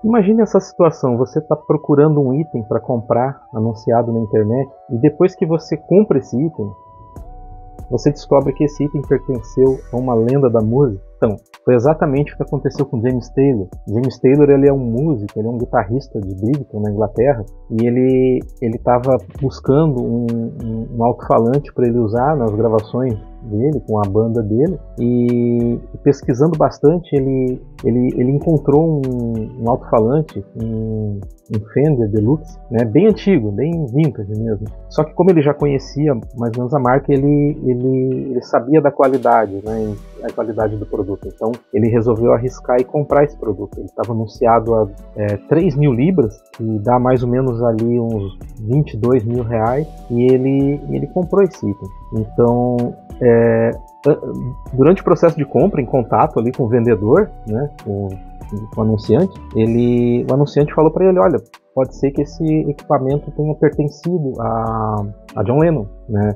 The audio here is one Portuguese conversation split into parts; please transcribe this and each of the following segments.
Imagine essa situação, você está procurando um item para comprar, anunciado na internet, e depois que você compra esse item, você descobre que esse item pertenceu a uma lenda da música. Então, foi exatamente o que aconteceu com James Taylor. James Taylor, ele é um músico, ele é um guitarrista de Brighton, na Inglaterra, e ele estava buscando um alto-falante para ele usar nas gravações dele, com a banda dele, e pesquisando bastante, ele encontrou um alto-falante, um Fender Deluxe, né, bem antigo, bem vintage mesmo. Só que como ele já conhecia mais ou menos a marca, ele sabia da qualidade, né, a qualidade do produto. Então ele resolveu arriscar e comprar esse produto. Ele estava anunciado a 3 mil libras, que dá mais ou menos ali uns 22 mil reais, e ele comprou esse item. Então, durante o processo de compra, em contato ali com o vendedor, né, com o anunciante, o anunciante falou para ele: olha, pode ser que esse equipamento tenha pertencido a John Lennon, né?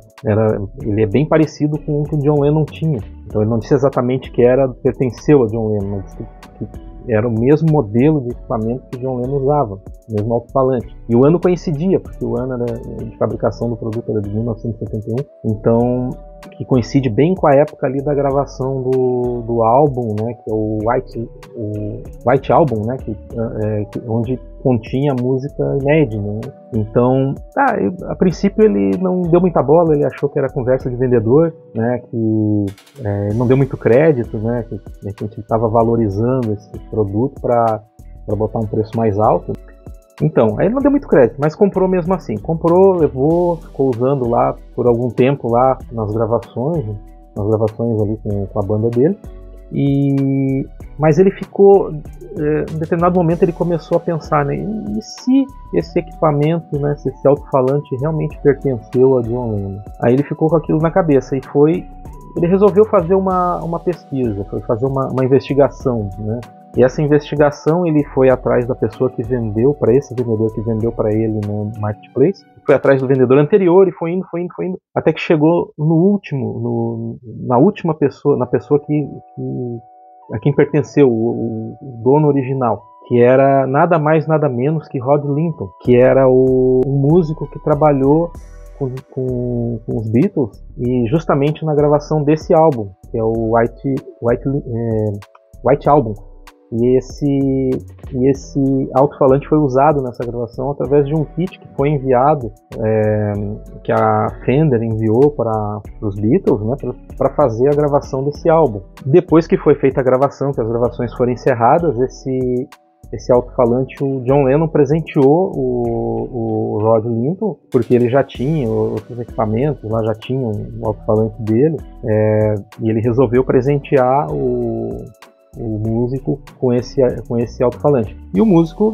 Ele é bem parecido com o que o John Lennon tinha. Então ele não disse exatamente que pertenceu a John Lennon, mas que era o mesmo modelo de equipamento que John Lennon usava, o mesmo alto-falante. E o ano coincidia, porque o ano de fabricação do produto era de 1971, então que coincide bem com a época ali da gravação do álbum, né, que é o White Album, né, onde continha a música Imagine, né? Então, a princípio ele não deu muita bola, ele achou que era conversa de vendedor, né, que não deu muito crédito, né, que a gente estava valorizando esse produto para botar um preço mais alto. Então, aí ele não deu muito crédito, mas comprou mesmo assim. Comprou, levou, ficou usando lá por algum tempo lá nas gravações ali com a banda dele. Mas ele ficou, em determinado momento ele começou a pensar, né, e se esse equipamento, né, se esse alto-falante realmente pertenceu a John Lennon? Aí ele ficou com aquilo na cabeça ele resolveu fazer uma pesquisa, foi fazer uma investigação, né? E essa investigação ele foi atrás da pessoa que vendeu para esse vendedor que vendeu para ele no marketplace, foi atrás do vendedor anterior e foi indo, até que chegou na última pessoa, na pessoa a quem pertenceu o dono original, que era nada mais nada menos que Rod Linton, que era um músico que trabalhou com os Beatles e justamente na gravação desse álbum, que é o White Album. E esse alto-falante foi usado nessa gravação através de um kit que foi enviado, que a Fender enviou para os Beatles, né, para fazer a gravação desse álbum. Depois que foi feita a gravação, que as gravações foram encerradas, esse alto-falante o John Lennon presenteou o Rod Linton, porque ele já tinha outros equipamentos, lá já tinha um alto-falante dele, e ele resolveu presentear o músico com esse alto-falante. E o músico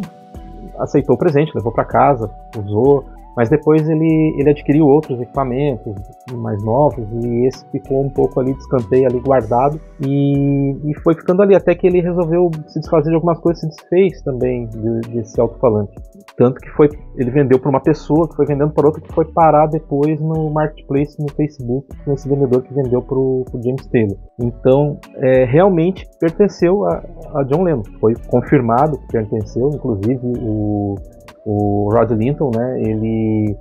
aceitou o presente, levou para casa, usou, mas depois ele adquiriu outros equipamentos mais novos e esse ficou um pouco ali de escanteio, ali guardado, e foi ficando ali até que ele resolveu se desfazer de algumas coisas, se desfez também desse alto-falante. Tanto que ele vendeu para uma pessoa, que foi vendendo para outra, que foi parar depois no marketplace, no Facebook, com esse vendedor que vendeu para o James Taylor. Então, realmente pertenceu a John Lennon. Foi confirmado que pertenceu, inclusive o Rod Linton, né, ele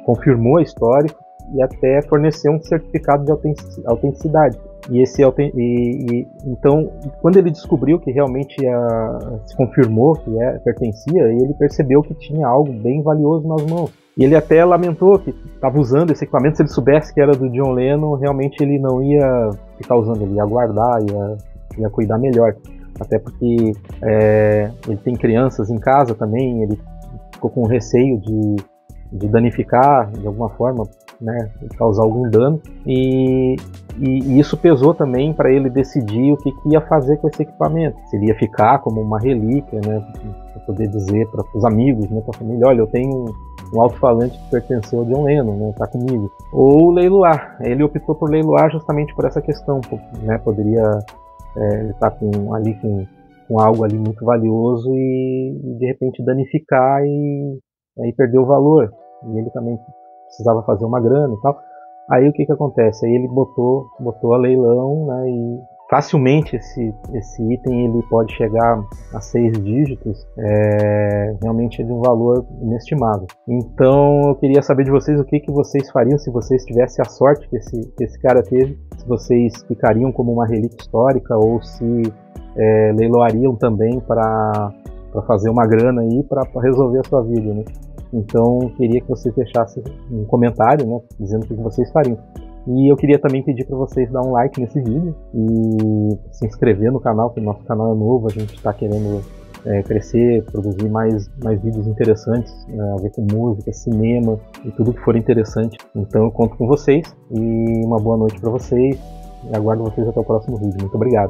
confirmou a história e até forneceu um certificado de autenticidade. Então, quando ele descobriu que realmente se confirmou que pertencia, ele percebeu que tinha algo bem valioso nas mãos. E ele até lamentou que estava usando esse equipamento. Se ele soubesse que era do John Lennon, realmente ele não ia ficar usando, ele ia guardar, ia cuidar melhor. Até porque ele tem crianças em casa também, ele ficou com receio de danificar de alguma forma, né, causar algum dano, e isso pesou também para ele decidir o que ia fazer com esse equipamento. Se ele ia ficar como uma relíquia, né, para poder dizer para os amigos, né, para a família: olha, eu tenho um alto-falante que pertenceu a John Lennon, né, tá comigo. Ou leiloar. Ele optou por leiloar justamente por essa questão, né, poderia ele estar com algo ali muito valioso e de repente danificar e aí perder o valor. E ele também precisava fazer uma grana e tal. Aí o que acontece? Aí ele botou a leilão, né, e facilmente esse item ele pode chegar a 6 dígitos, realmente é de um valor inestimável. Então eu queria saber de vocês o que vocês fariam se vocês tivessem a sorte que esse cara teve, se vocês ficariam como uma relíquia histórica ou se leiloariam também para fazer uma grana aí para resolver a sua vida, né? Então eu queria que vocês deixassem um comentário, né, dizendo o que vocês fariam. E eu queria também pedir para vocês dar um like nesse vídeo e se inscrever no canal, porque o nosso canal é novo, a gente está querendo crescer, produzir mais vídeos interessantes, a ver com música, cinema e tudo que for interessante. Então eu conto com vocês e uma boa noite para vocês e aguardo vocês até o próximo vídeo. Muito obrigado.